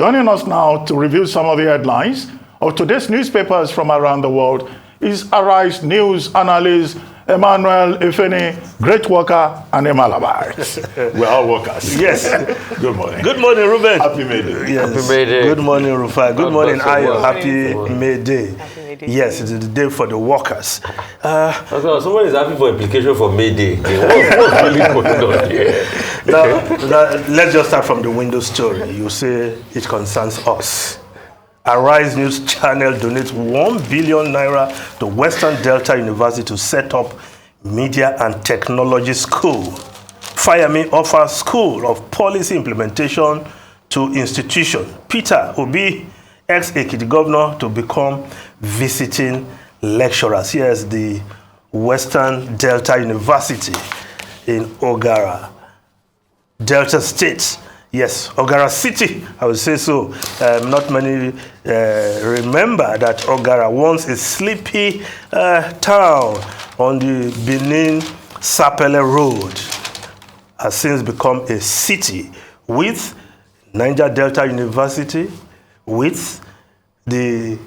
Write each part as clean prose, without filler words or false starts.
Joining us now to review some of the headlines of today's newspapers from around the world is Arise News analyst Emmanuel Ifeni, great worker and a Malabite. We're all workers. Yes. Good morning. Good morning, Ruben. Happy May Day. Yes. Happy May Day. Good morning, Rufai. Good morning, Ayo. Happy May Day. Yes, it is the day for the workers. Someone is asking for application for May Day. What's really going on here? Now, let's just start from the window story. You say it concerns us. Arise News Channel donates 1 billion naira to Western Delta University to set up Media and Technology School. Fireme offers School of Policy Implementation to institution. Peter Obi, ex-Ekiti governor, to become visiting lecturers. Here's the Western Delta University in Ogara, Delta State. Yes, Ogara City, I would say so. Not many remember that Ogara, once a sleepy town on the Benin-Sapele Road, has since become a city with Niger Delta University, with the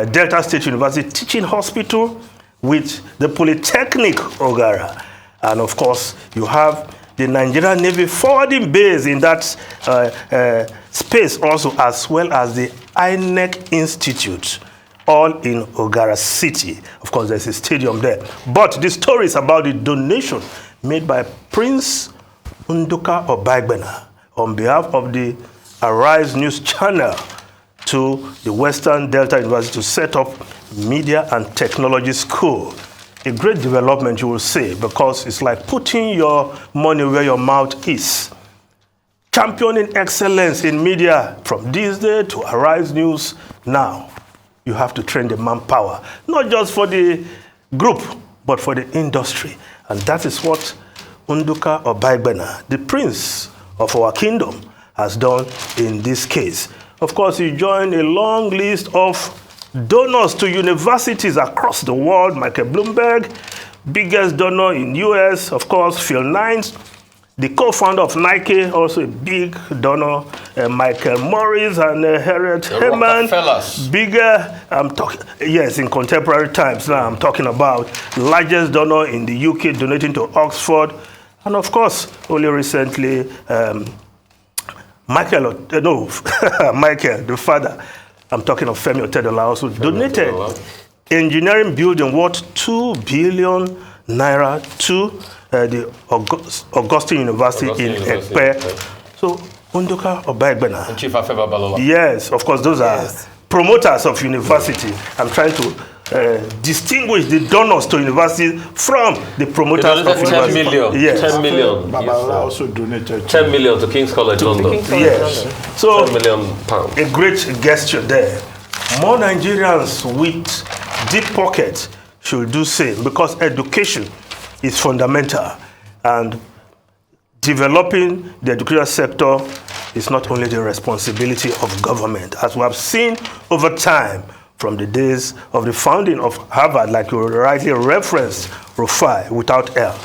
Delta State University Teaching Hospital, with the Polytechnic Ogara, and of course you have the Nigerian Navy forwarding base in that space also, as well as the INEC Institute, all in Ogara City. Of course, there's a stadium there. But the story is about the donation made by Prince Nduka Obagbena on behalf of the Arise News Channel to the Western Delta University to set up Media and Technology School. A great development, you will say, because it's like putting your money where your mouth is. Championing excellence in media from this day to Arise News. Now, you have to train the manpower, not just for the group, but for the industry. And that is what Nduka Obagbena, the prince of our kingdom, has done in this case. Of course, he joined a long list of donors to universities across the world. Michael Bloomberg, biggest donor in US, of course, Phil Nines, the co-founder of Nike, also a big donor, Michael Morris and Harriet Heman, bigger, I'm talking, yes, in contemporary times now, I'm talking about largest donor in the UK donating to Oxford, and of course, only recently, Michael, the father, I'm talking of Femi Otedola, also donated engineering building worth 2 billion naira to the Augustine University in Ekpe. So, Nduka Obagbena. And Chief Afeba Balola. Yes, of course, those are promoters of university. I'm trying to distinguish the donors to university from the promoters of university. 10 million. Yes. 10 million. Babala also donated 10 million to King's College London. Yes. So, 10 million pounds. a great gesture there. More Nigerians with deep pockets should do same, because education is fundamental, and developing the education sector is not only the responsibility of government, as we have seen over time from the days of the founding of Harvard, like you rightly referenced, Rufai, without L.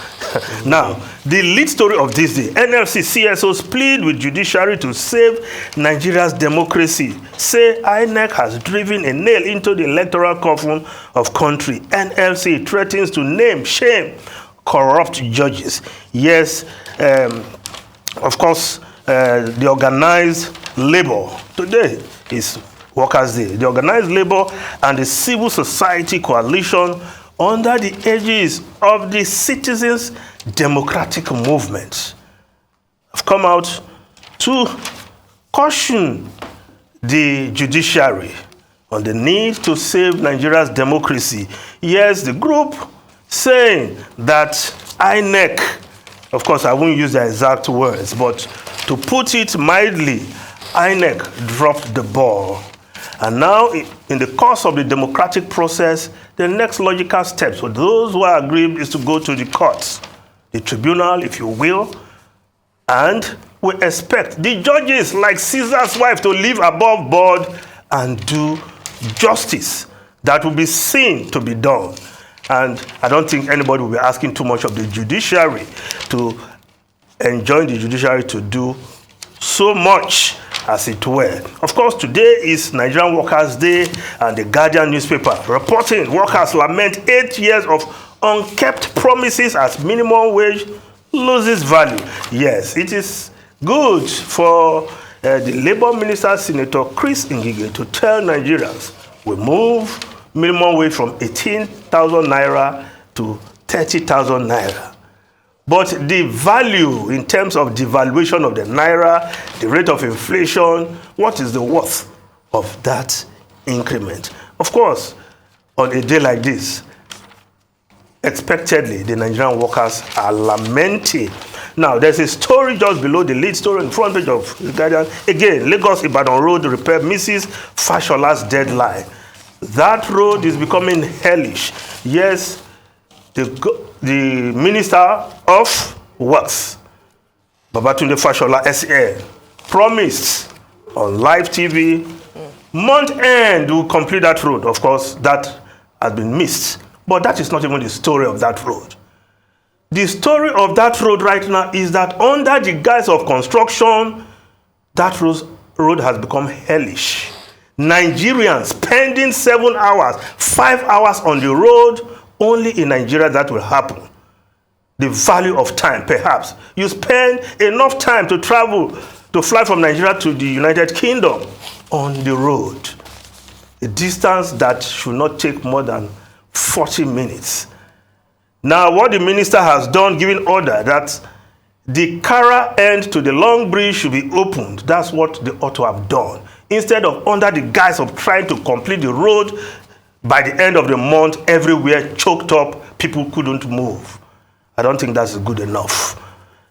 Now, the lead story of this day, NLC CSOs plead with Judiciary to save Nigeria's democracy. Say INEC has driven a nail into the electoral coffin of country. NLC threatens to name, shame, corrupt judges. Yes, of course, the organized labor today is Workers' Day. The organized labor and the civil society coalition under the aegis of the Citizens Democratic Movement have come out to caution the judiciary on the need to save Nigeria's democracy. Yes, the group saying that INEC, of course I won't use the exact words, but to put it mildly, INEC dropped the ball. And now, in the course of the democratic process, the next logical steps for those who are aggrieved is to go to the courts, the tribunal, if you will, and we expect the judges, like Caesar's wife, to live above board and do justice that will be seen to be done. And I don't think anybody will be asking too much of the judiciary to enjoin the judiciary to do so much. as it were. Of course, today is Nigerian Workers' Day, and the Guardian newspaper reporting workers lament 8 years of unkept promises as minimum wage loses value. Yes, it is good for the Labour Minister, Senator Chris Ngige, to tell Nigerians we move minimum wage from 18,000 naira to 30,000 naira. But the value in terms of devaluation of the naira, the rate of inflation, what is the worth of that increment? Of course, on a day like this, expectedly, the Nigerian workers are lamenting. Now, there's a story just below the lead story on the front page of the Guardian. Again, Lagos-Ibadan Road repair misses Fashola's deadline. That road is becoming hellish. Yes, the Minister of Works, Babatunde Fashola, SL, promised on live TV, month end will complete that road. Of course, that has been missed. But that is not even the story of that road. The story of that road right now is that under the guise of construction, that road has become hellish. Nigerians spending 7 hours, 5 hours on the road, only in Nigeria that will happen. The value of time, perhaps. You spend enough time to travel, to fly from Nigeria to the United Kingdom on the road. A distance that should not take more than 40 minutes. Now, what the minister has done, giving order that the Kara end to the Long Bridge should be opened. That's what they ought to have done. Instead of under the guise of trying to complete the road, by the end of the month, everywhere choked up, people couldn't move. I don't think that's good enough.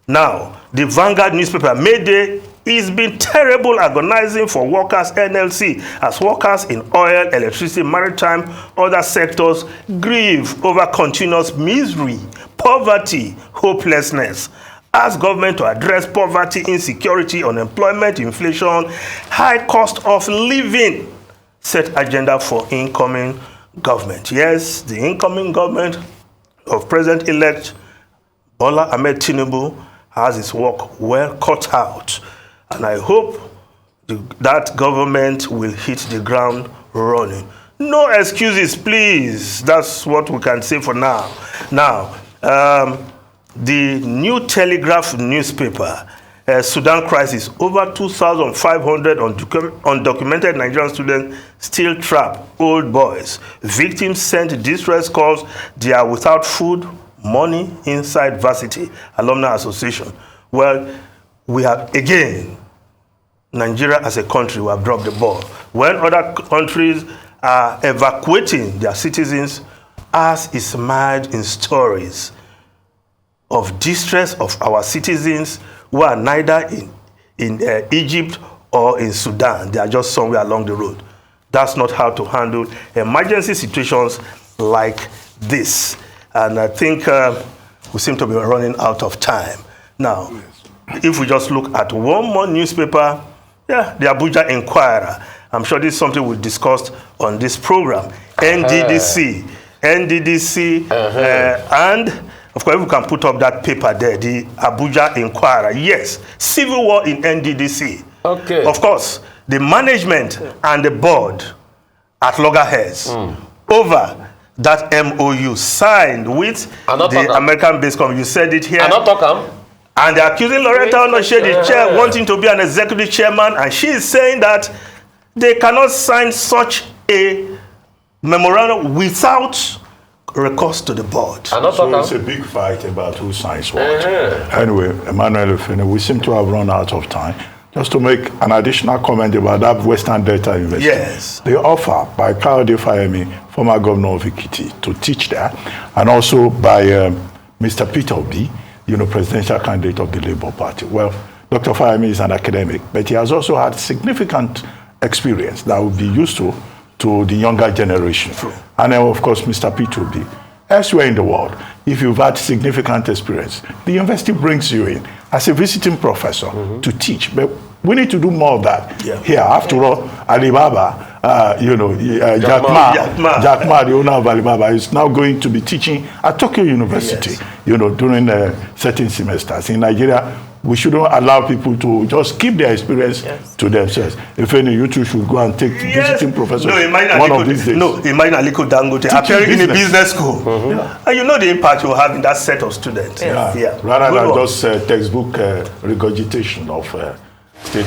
Now, the Vanguard newspaper, Mayday, is been terrible agonizing for workers, NLC, as workers in oil, electricity, maritime, other sectors grieve over continuous misery, poverty, hopelessness. Ask government to address poverty, insecurity, unemployment, inflation, high cost of living. Set agenda for incoming government. Yes, the incoming government of President-elect Bola Ahmed Tinubu has his work well cut out. And I hope that government will hit the ground running. No excuses, please. That's what we can say for now. Now, the New Telegraph newspaper, Sudan crisis, over 2,500 undocumented Nigerian students still trapped, old boys. Victims sent distress calls. They are without food, money inside varsity, Alumni Association. Well, we have, again, Nigeria as a country, we have dropped the ball. When other countries are evacuating their citizens, ours is mired in stories of distress of our citizens who are neither in Egypt or in Sudan. They are just somewhere along the road. That's not how to handle emergency situations like this. And I think we seem to be running out of time. Now, if we just look at one more newspaper, yeah, the Abuja Inquirer. I'm sure this is something we'll discuss on this program. NDDC, and of course, we can put up that paper there, the Abuja Inquirer. Yes, civil war in NDDC. Okay. Of course, the management and the board at loggerheads over that MOU signed with the American-based company. You said it here. And they're accusing Loretta Onoshe, the chair, wanting to be an executive chairman, and she is saying that they cannot sign such a memorandum without recourse to the board. So it's a big fight about who signs what. Anyway, Emmanuel Efene, we seem to have run out of time. Just to make an additional comment about that Western Delta University. Yes. The offer by Kayode Fayemi, former governor of Ekiti, to teach there, and also by Mr. Peter Obi, presidential candidate of the Labour Party. Well, Dr. Fayemi is an academic, but he has also had significant experience that would be useful to the younger generation. True. And then, of course, Mr. Peter Obi. Elsewhere in the world, if you've had significant experience, the university brings you in as a visiting professor to teach. But we need to do more of that here. After all, Alibaba Jack Ma, the owner of Alibaba, is now going to be teaching at Tokyo University, during certain semesters. In Nigeria, we shouldn't allow people to just keep their experience to themselves. If any, you two should go and take visiting professors one of these days. No, Imagine Aliko Dangote appearing in a business school. And you know the impact you have in that set of students. Rather than just textbook regurgitation of state.